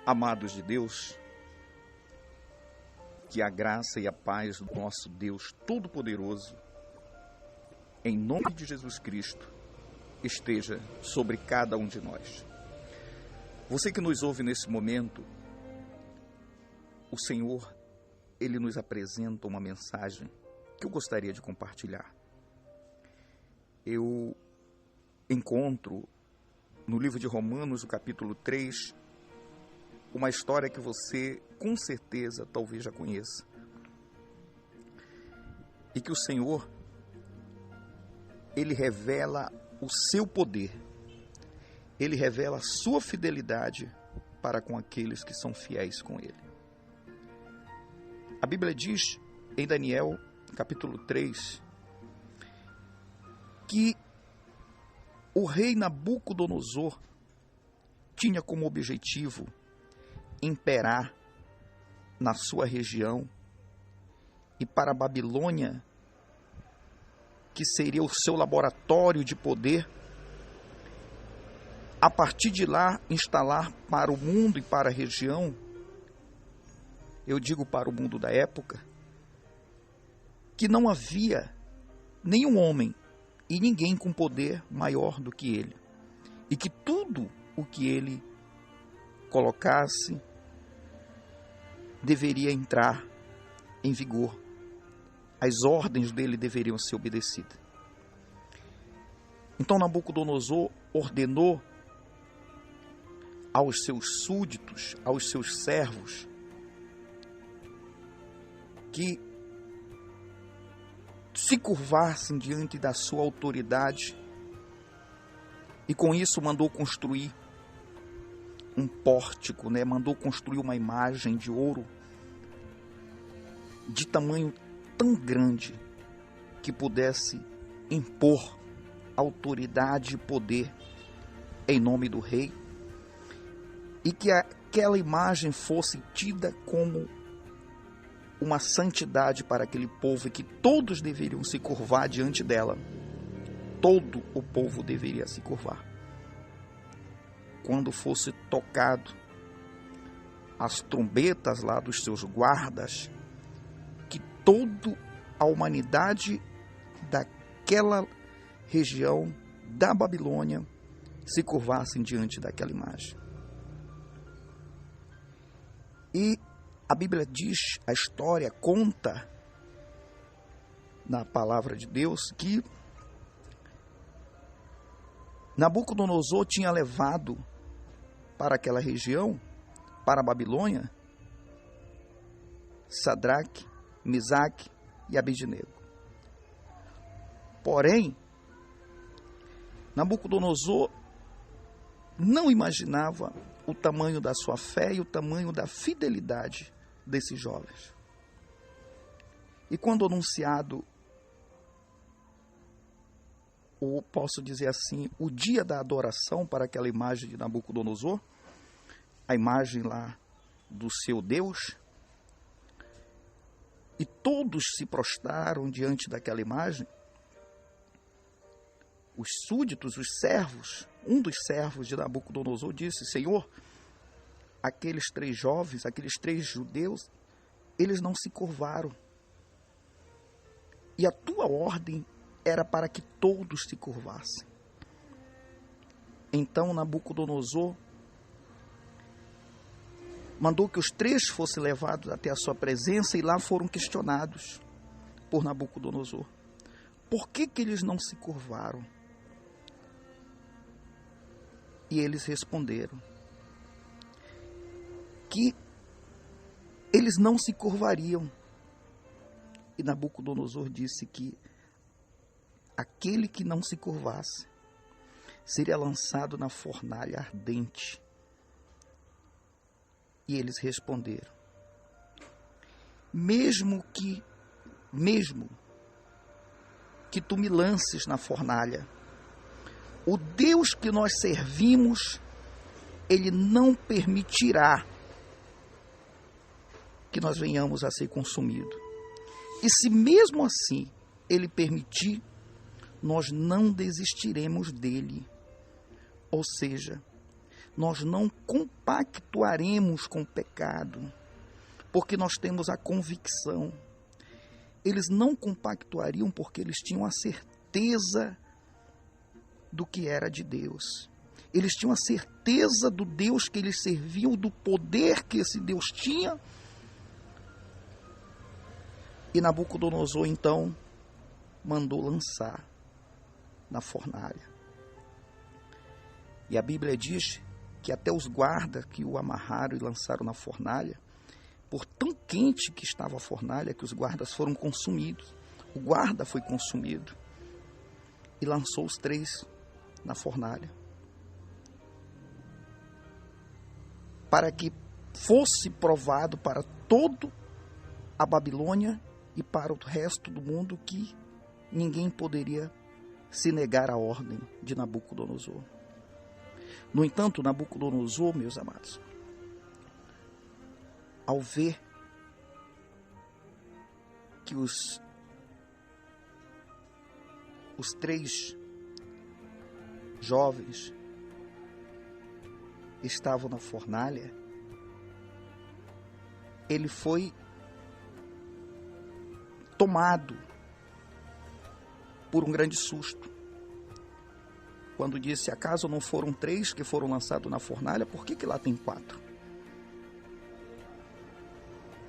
Amados de Deus, que a graça e a paz do nosso Deus Todo-Poderoso, em nome de Jesus Cristo, esteja sobre cada um de nós. Você que nos ouve nesse momento, o Senhor, Ele nos apresenta uma mensagem que eu gostaria de compartilhar. Eu encontro no livro de Romanos, o capítulo 3, uma história que você, com certeza, talvez já conheça. E que o Senhor, Ele revela o seu poder. Ele revela a sua fidelidade para com aqueles que são fiéis com Ele. A Bíblia diz, em Daniel, capítulo 3, que o rei Nabucodonosor tinha como objetivo imperar na sua região, e para a Babilônia, que seria o seu laboratório de poder, a partir de lá instalar para o mundo e para a região, eu digo para o mundo da época, que não havia nenhum homem e ninguém com poder maior do que ele, e que tudo o que ele colocasse deveria entrar em vigor. As ordens dele deveriam ser obedecidas. Então Nabucodonosor ordenou aos seus súditos, aos seus servos, que se curvassem diante da sua autoridade, e com isso mandou construir um pórtico, mandou construir uma imagem de ouro de tamanho tão grande que pudesse impor autoridade e poder em nome do rei, e que aquela imagem fosse tida como uma santidade para aquele povo, e que todos deveriam se curvar diante dela. Todo o povo deveria se curvar. Quando fosse tocado as trombetas lá dos seus guardas, que toda a humanidade daquela região da Babilônia se curvassem diante daquela imagem. E a Bíblia diz, a história conta na palavra de Deus, que Nabucodonosor tinha levado para aquela região, para a Babilônia, Sadraque, Mesaque e Abednego. Porém, Nabucodonosor não imaginava o tamanho da sua fé e o tamanho da fidelidade desses jovens. E quando anunciado, ou posso dizer assim, o dia da adoração para aquela imagem de Nabucodonosor, a imagem lá do seu Deus, e todos se prostraram diante daquela imagem, os súditos, os servos, um dos servos de Nabucodonosor disse: Senhor, aqueles 3 jovens, aqueles 3 judeus, eles não se curvaram, e a tua ordem era para que todos se curvassem. Então Nabucodonosor mandou que os 3 fossem levados até a sua presença, e lá foram questionados por Nabucodonosor. Por que eles não se curvaram? E eles responderam que eles não se curvariam. E Nabucodonosor disse que aquele que não se curvasse seria lançado na fornalha ardente. E eles responderam: mesmo que tu me lances na fornalha, o Deus que nós servimos, Ele não permitirá que nós venhamos a ser consumidos. E se mesmo assim Ele permitir, nós não desistiremos dele. Ou seja, nós não compactuaremos com o pecado, porque nós temos a convicção. Eles não compactuariam porque eles tinham a certeza do que era de Deus. Eles tinham a certeza do Deus que eles serviam, do poder que esse Deus tinha. E Nabucodonosor, então, mandou lançar na fornalha. E a Bíblia diz que até os guardas que o amarraram e lançaram na fornalha, por tão quente que estava a fornalha, que os guardas foram consumidos. O guarda foi consumido e lançou os 3 na fornalha, para que fosse provado para todo a Babilônia e para o resto do mundo que ninguém poderia se negar à ordem de Nabucodonosor. No entanto, Nabucodonosor, meus amados, ao ver que os 3 jovens estavam na fornalha, ele foi tomado por um grande susto, quando disse: acaso não foram 3 que foram lançados na fornalha? Por que lá tem 4?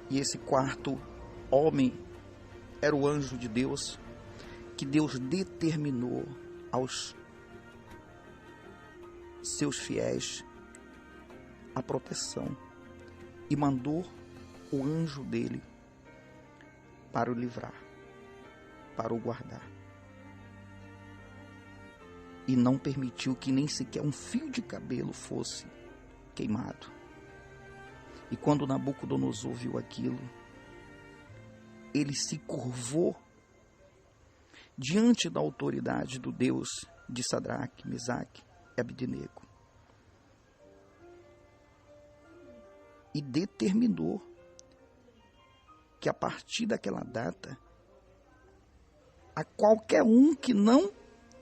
E esse 4º homem era o anjo de Deus, que Deus determinou aos seus fiéis a proteção, e mandou o anjo dele para o livrar, para o guardar. E não permitiu que nem sequer um fio de cabelo fosse queimado. E quando Nabucodonosor viu aquilo, ele se curvou diante da autoridade do Deus de Sadraque, Mesaque e Abdenego, e determinou que a partir daquela data, a qualquer um que não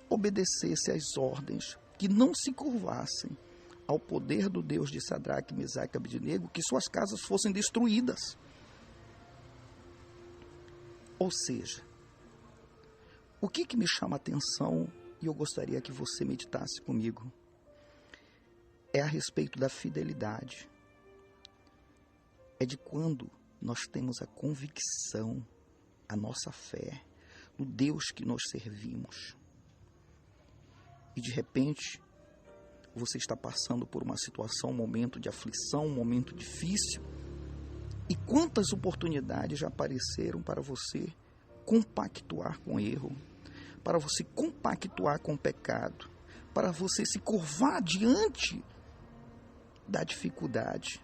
obedecesse às ordens, que não se curvassem ao poder do Deus de Sadraque, Mesaque e Abdenego, que suas casas fossem destruídas. Ou seja, o que me chama a atenção, e eu gostaria que você meditasse comigo, é a respeito da fidelidade. É de quando nós temos a convicção, a nossa fé no Deus que nós servimos. E de repente, você está passando por uma situação, um momento de aflição, um momento difícil. E quantas oportunidades já apareceram para você compactuar com o erro, para você compactuar com o pecado, para você se curvar diante da dificuldade.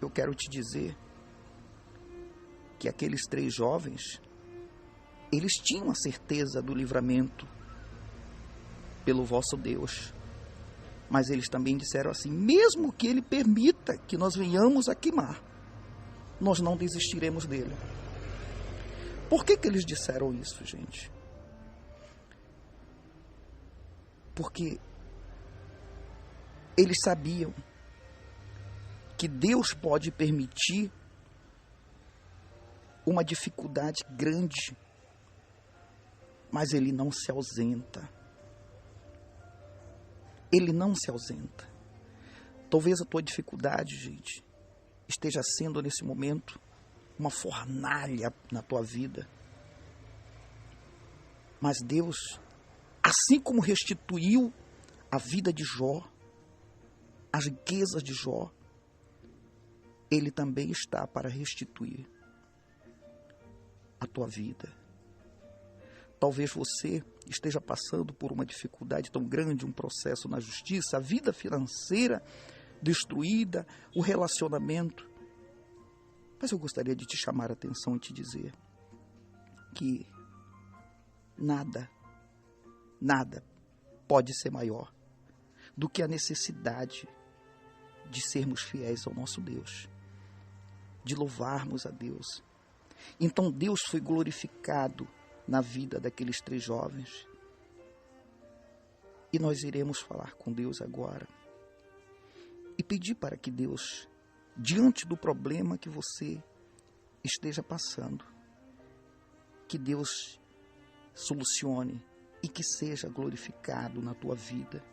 Eu quero te dizer que aqueles 3 jovens, eles tinham a certeza do livramento pelo vosso Deus. Mas eles também disseram assim: mesmo que Ele permita que nós venhamos a queimar, nós não desistiremos dele. Por que eles disseram isso, gente? Porque eles sabiam que Deus pode permitir uma dificuldade grande, mas Ele não se ausenta. Ele não se ausenta. Talvez a tua dificuldade, gente, esteja sendo nesse momento uma fornalha na tua vida. Mas Deus, assim como restituiu a vida de Jó, as riquezas de Jó, Ele também está para restituir a tua vida. Talvez você esteja passando por uma dificuldade tão grande, um processo na justiça, a vida financeira destruída, o relacionamento. Mas eu gostaria de te chamar a atenção e te dizer que nada pode ser maior do que a necessidade de sermos fiéis ao nosso Deus, de louvarmos a Deus. Então Deus foi glorificado na vida daqueles 3 jovens. E nós iremos falar com Deus agora e pedir para que Deus, diante do problema que você esteja passando, que Deus solucione e que seja glorificado na tua vida.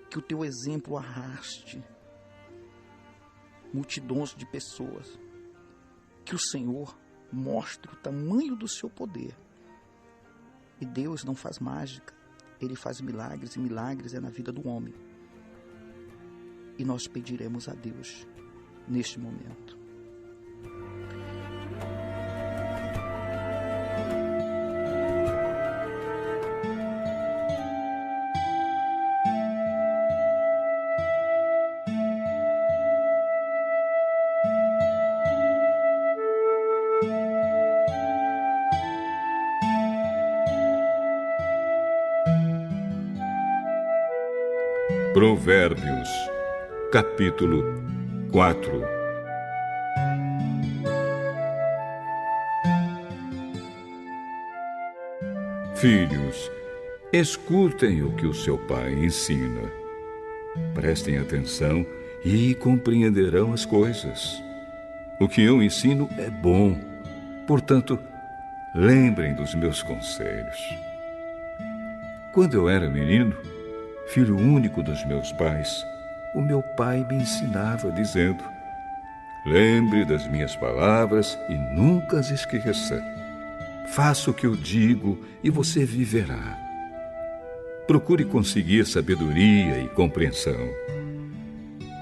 Que o teu exemplo arraste multidões de pessoas. Que o Senhor mostre o tamanho do seu poder. E Deus não faz mágica, Ele faz milagres, e milagres é na vida do homem. E nós pediremos a Deus neste momento. Provérbios, capítulo 4. Filhos, escutem o que o seu pai ensina. Prestem atenção e compreenderão as coisas. O que eu ensino é bom, portanto, lembrem dos meus conselhos. Quando eu era menino, filho único dos meus pais, o meu pai me ensinava dizendo: lembre das minhas palavras e nunca as esqueça. Faça o que eu digo e você viverá. Procure conseguir sabedoria e compreensão.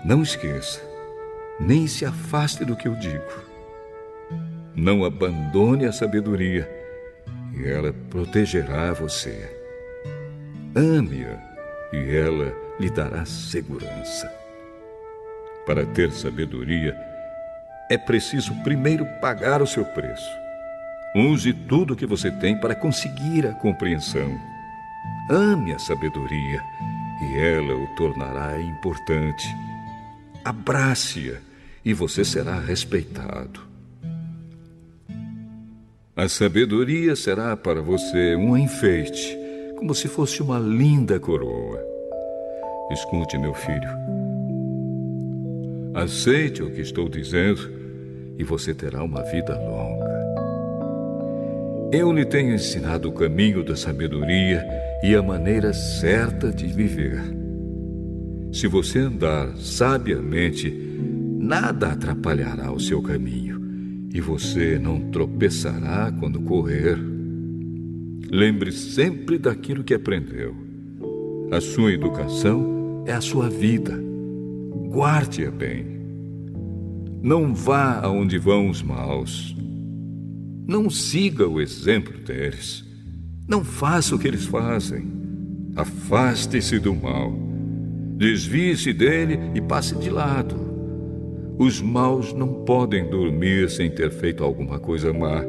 Não esqueça, nem se afaste do que eu digo. Não abandone a sabedoria e ela protegerá você. Ame-a e ela lhe dará segurança. Para ter sabedoria, é preciso primeiro pagar o seu preço. Use tudo o que você tem para conseguir a compreensão. Ame a sabedoria e ela o tornará importante. Abrace-a e você será respeitado. A sabedoria será para você um enfeite, como se fosse uma linda coroa. Escute, meu filho. Aceite o que estou dizendo e você terá uma vida longa. Eu lhe tenho ensinado o caminho da sabedoria e a maneira certa de viver. Se você andar sabiamente, nada atrapalhará o seu caminho e você não tropeçará quando correr. Lembre sempre daquilo que aprendeu. A sua educação é a sua vida. Guarde-a bem. Não vá aonde vão os maus. Não siga o exemplo deles. Não faça o que eles fazem. Afaste-se do mal. Desvie-se dele e passe de lado. Os maus não podem dormir sem ter feito alguma coisa má.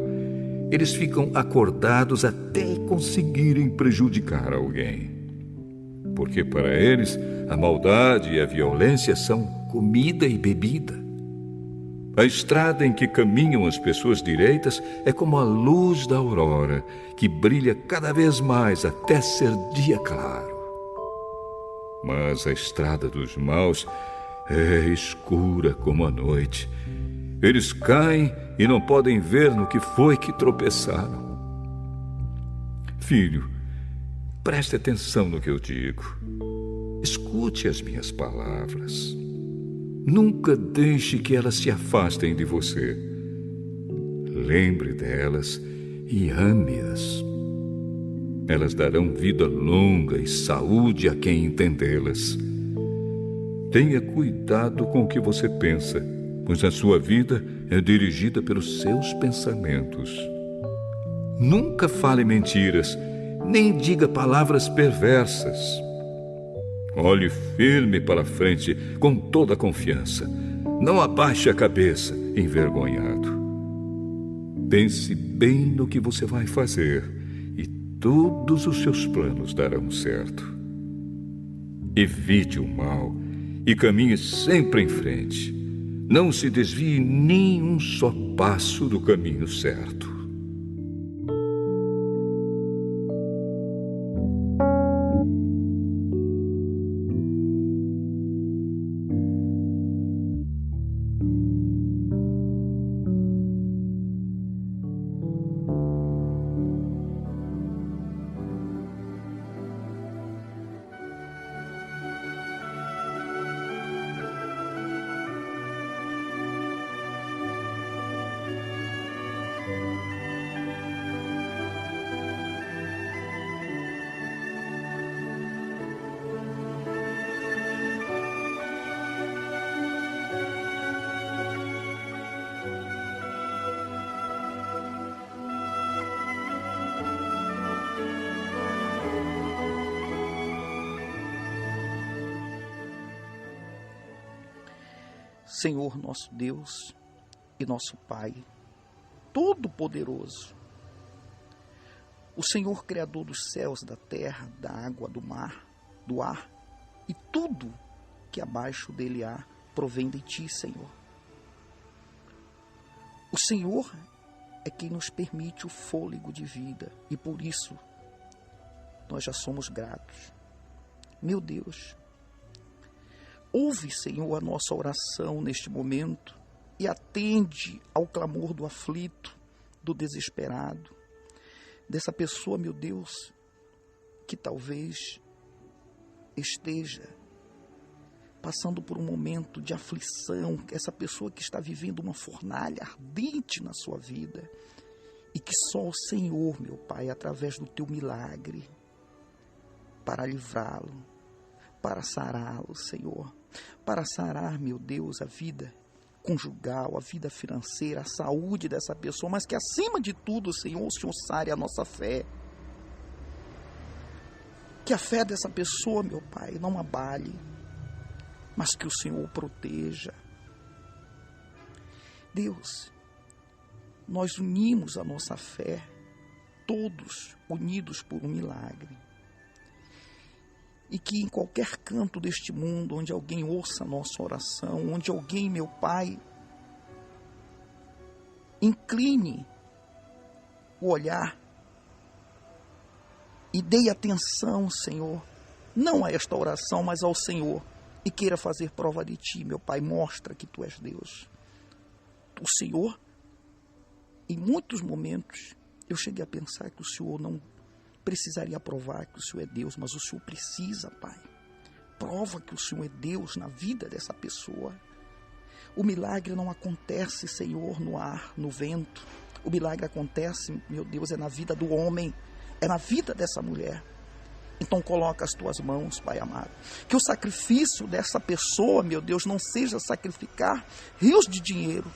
Eles ficam acordados até conseguirem prejudicar alguém. Porque para eles, a maldade e a violência são comida e bebida. A estrada em que caminham as pessoas direitas é como a luz da aurora, que brilha cada vez mais até ser dia claro. Mas a estrada dos maus é escura como a noite. Eles caem e não podem ver no que foi que tropeçaram. Filho, preste atenção no que eu digo. Escute as minhas palavras. Nunca deixe que elas se afastem de você. Lembre delas e ame-as. Elas darão vida longa e saúde a quem entendê-las. Tenha cuidado com o que você pensa, pois a sua vida é dirigida pelos seus pensamentos. Nunca fale mentiras, nem diga palavras perversas. Olhe firme para frente com toda a confiança. Não abaixe a cabeça, envergonhado. Pense bem no que você vai fazer e todos os seus planos darão certo. Evite o mal e caminhe sempre em frente. Não se desvie nem um só passo do caminho certo. Senhor nosso Deus e nosso Pai, Todo-Poderoso, o Senhor Criador dos céus, da terra, da água, do mar, do ar, e tudo que abaixo dele há, provém de ti, Senhor. O Senhor é quem nos permite o fôlego de vida, e por isso nós já somos gratos. Meu Deus, ouve, Senhor, a nossa oração neste momento e atende ao clamor do aflito, do desesperado, dessa pessoa, meu Deus, que talvez esteja passando por um momento de aflição, essa pessoa que está vivendo uma fornalha ardente na sua vida, e que só o Senhor, meu Pai, através do teu milagre, para livrá-lo, para sará-lo, Senhor, para sarar, meu Deus, a vida conjugal, a vida financeira, a saúde dessa pessoa, mas que acima de tudo, Senhor, o Senhor sare a nossa fé. Que a fé dessa pessoa, meu Pai, não abale, mas que o Senhor o proteja. Deus, nós unimos a nossa fé, todos unidos por um milagre. E que em qualquer canto deste mundo, onde alguém ouça a nossa oração, onde alguém, meu Pai, incline o olhar e dê atenção, Senhor, não a esta oração, mas ao Senhor, e queira fazer prova de ti, meu Pai, mostra que tu és Deus. O Senhor, em muitos momentos, eu cheguei a pensar que o Senhor não precisaria provar que o Senhor é Deus, mas o Senhor precisa, Pai. Prova que o Senhor é Deus na vida dessa pessoa. O milagre não acontece, Senhor, no ar, no vento. O milagre acontece, meu Deus, é na vida do homem, é na vida dessa mulher. Então coloca as tuas mãos, Pai amado. Que o sacrifício dessa pessoa, meu Deus, não seja sacrificar rios de dinheiro,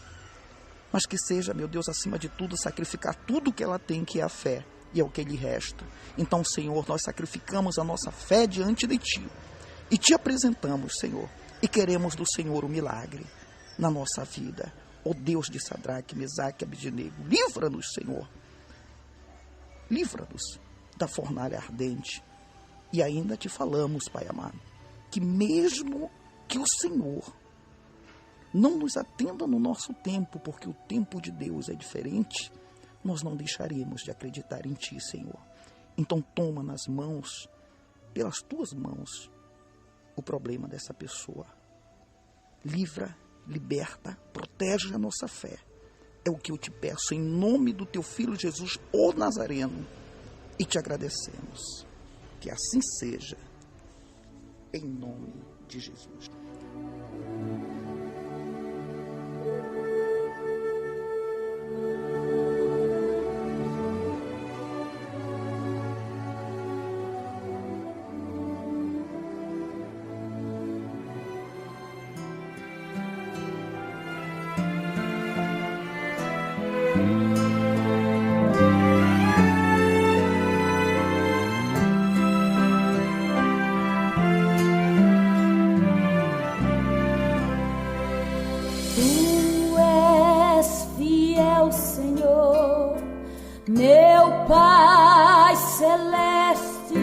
mas que seja, meu Deus, acima de tudo, sacrificar tudo que ela tem, que é a fé. E é o que lhe resta. Então, Senhor, nós sacrificamos a nossa fé diante de Ti. E Te apresentamos, Senhor. E queremos do Senhor o milagre na nossa vida. Ó Deus de Sadraque, Mesaque e Abednego, livra-nos, Senhor. Livra-nos da fornalha ardente. E ainda te falamos, Pai amado, que mesmo que o Senhor não nos atenda no nosso tempo, porque o tempo de Deus é diferente, nós não deixaremos de acreditar em Ti, Senhor. Então toma nas mãos, pelas Tuas mãos, o problema dessa pessoa. Livra, liberta, protege a nossa fé. É o que eu te peço em nome do Teu Filho Jesus, o Nazareno, e te agradecemos. Que assim seja, em nome de Jesus. Meu Pai celeste,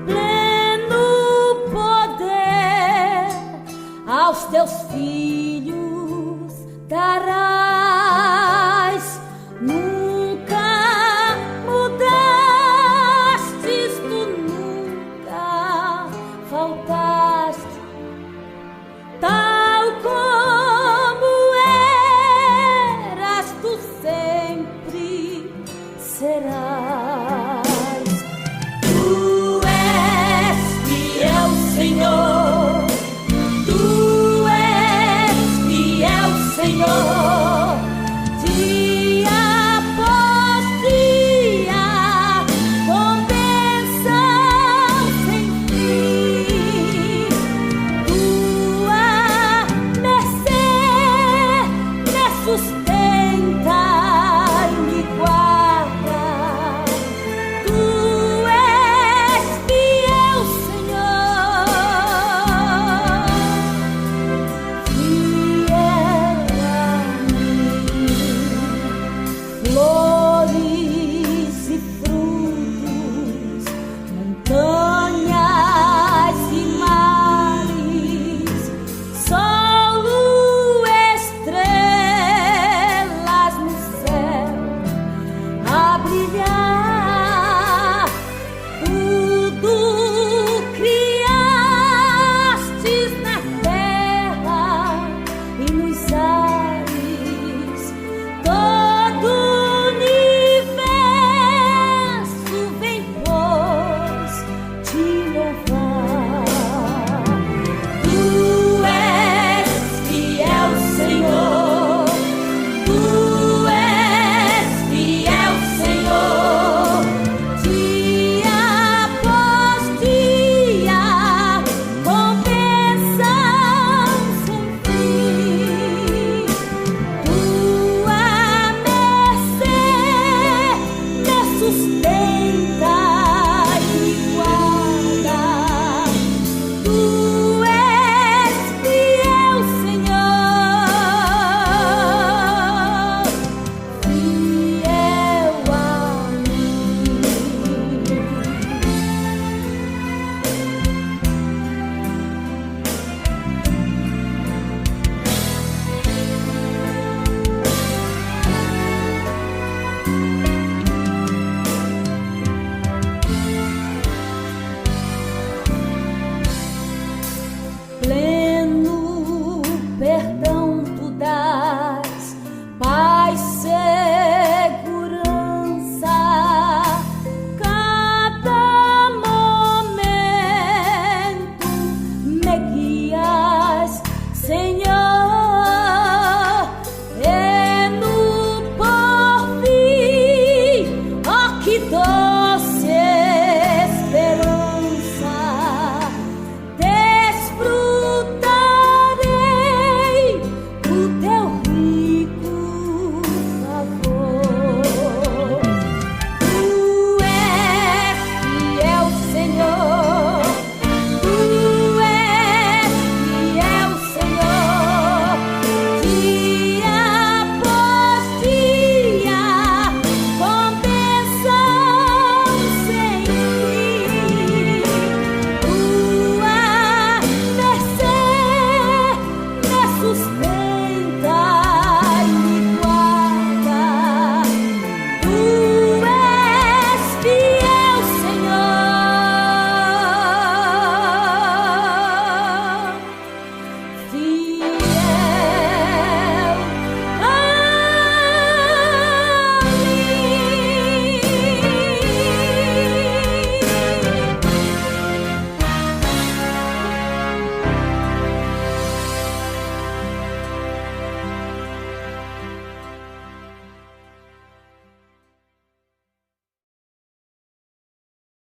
pleno poder, aos teus filhos darás. Nunca mudastes, tu nunca faltaste, tal como eras tu sempre serás.